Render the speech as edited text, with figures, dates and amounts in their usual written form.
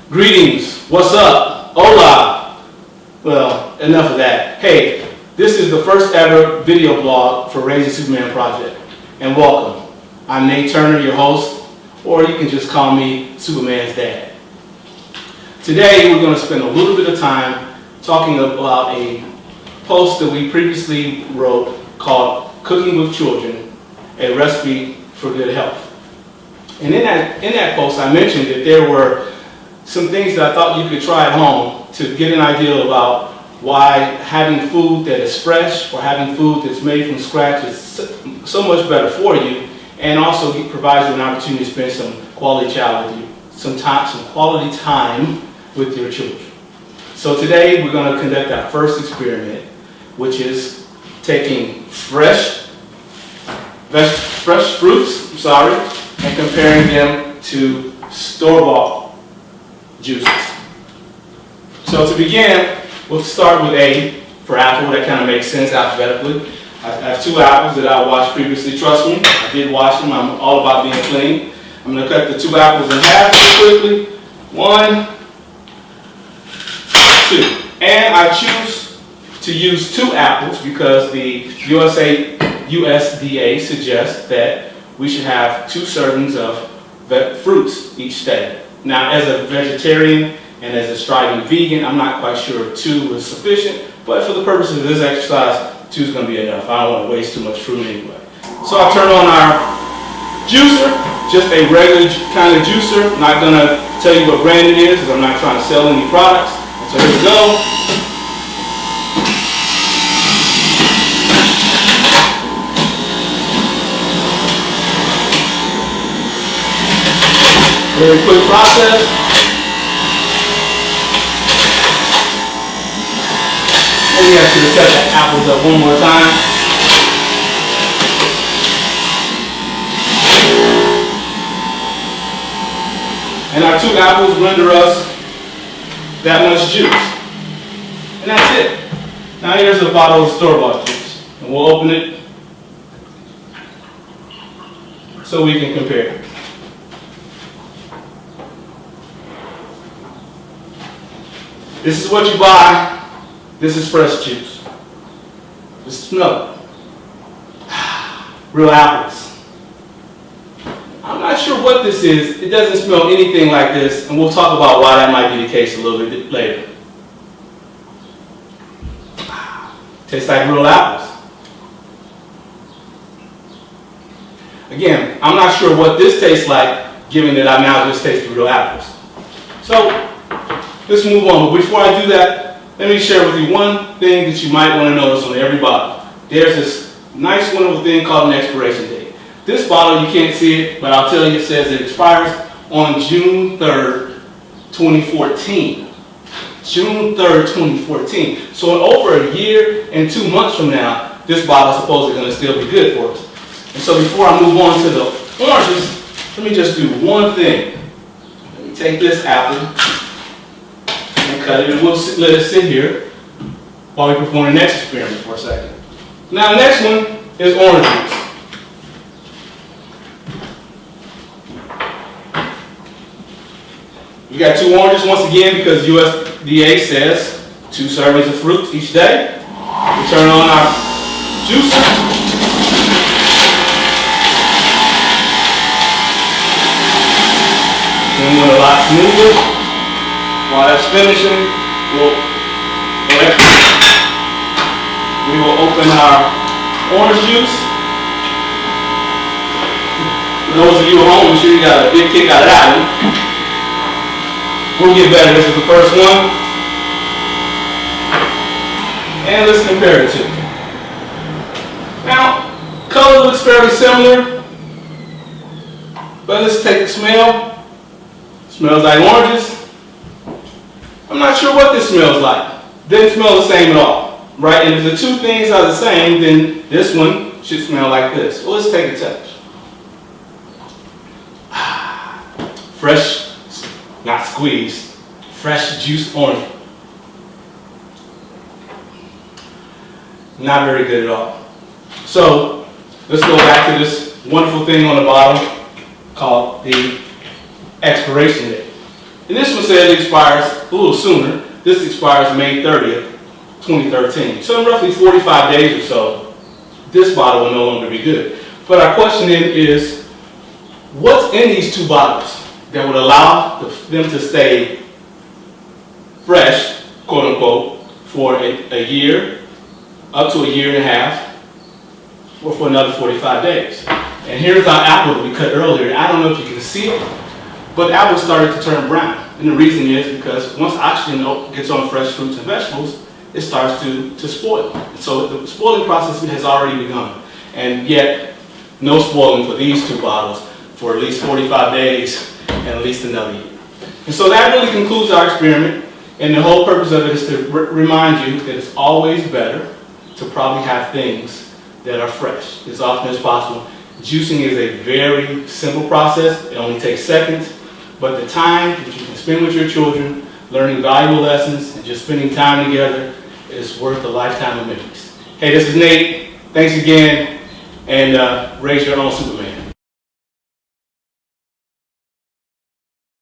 Greetings, what's up? Hola. Well, enough of that. Hey, this is the first ever video blog for Raising Superman Project. And welcome. I'm Nate Turner, your host, or you can just call me Superman's dad. Today we're going to spend a little bit of time talking about a post that we previously wrote called Cooking with Children, a recipe for good health. And in that post I mentioned that there were some things that I thought you could try at home to get an idea about why having food that is fresh or having food that's made from scratch is so much better for you, and also provides you an opportunity to spend some quality quality time with your children. So today we're going to conduct our first experiment, which is taking fresh fruits, and comparing them to store-bought juices. So to begin, we'll start with A for apple. That kind of makes sense alphabetically. I have two apples that I washed previously. Trust me, I did wash them. I'm all about being clean. I'm going to cut the two apples in half real quickly. 1, 2. And I choose to use 2 apples because the USDA suggests that we should have 2 servings of fruits each day. Now, as a vegetarian and as a striving vegan, I'm not quite sure 2 is sufficient, but for the purposes of this exercise, 2 is going to be enough. I don't want to waste too much fruit anyway. So I turn on our juicer, just a regular kind of juicer. I'm not going to tell you what brand it is because I'm not trying to sell any products. So here we go. Very quick process. And we actually cut the apples up one more time. And our 2 apples render us that much juice. And that's it. Now here's a bottle of store-bought juice. And we'll open it so we can compare. This is what you buy. This is fresh juice. Just smell it. Real apples. I'm not sure what this is. It doesn't smell anything like this, and we'll talk about why that might be the case a little bit later. Tastes like real apples. Again, I'm not sure what this tastes like, given that I now just tasted real apples. So, let's move on. But before I do that, let me share with you one thing that you might want to notice on every bottle. There's this nice wonderful thing called an expiration date. This bottle, you can't see it, but I'll tell you, it says it expires on June 3rd, 2014. June 3rd, 2014. So in over a year and 2 months from now, this bottle is supposedly going to still be good for us. And so before I move on to the oranges, let me just do one thing. Let me take this apple and cut it, and we'll let it sit here while we perform the next experiment for a second. Now the next one is orange juice. We got 2 oranges once again because USDA says 2 servings of fruit each day. We turn on our juicer. Then we're a lot smoother. While that's finishing, we will open our orange juice. For those of you at home, I'm sure you got a big kick out of that one. We'll get better. This is the first one. And let's compare the 2. Now, color looks fairly similar, but let's take the smell. Smells like oranges. I'm not sure what this smells like. Doesn't smell the same at all, right? And if the 2 things are the same, then this one should smell like this. Well, let's take a touch. Fresh, not squeezed, fresh juice orange. Not very good at all. So let's go back to this wonderful thing on the bottom called the expiration date. And this one says it expires a little sooner. This expires May 30th, 2013. So in roughly 45 days or so, this bottle will no longer be good. But our question then is, what's in these two bottles that would allow them to stay fresh, quote unquote, for a year, up to a year and a half, or for another 45 days? And here's our apple that we cut earlier. I don't know if you can see it, but apples started to turn brown. And the reason is because once oxygen gets on fresh fruits and vegetables, it starts to spoil. And so the spoiling process has already begun. And yet, no spoiling for these two bottles for at least 45 days and at least another year. And so that really concludes our experiment. And the whole purpose of it is to remind you that it's always better to probably have things that are fresh as often as possible. Juicing is a very simple process. It only takes seconds. But the time that you can spend with your children, learning valuable lessons, and just spending time together is worth a lifetime of memories. Hey, this is Nate. Thanks again, and raise your own Superman.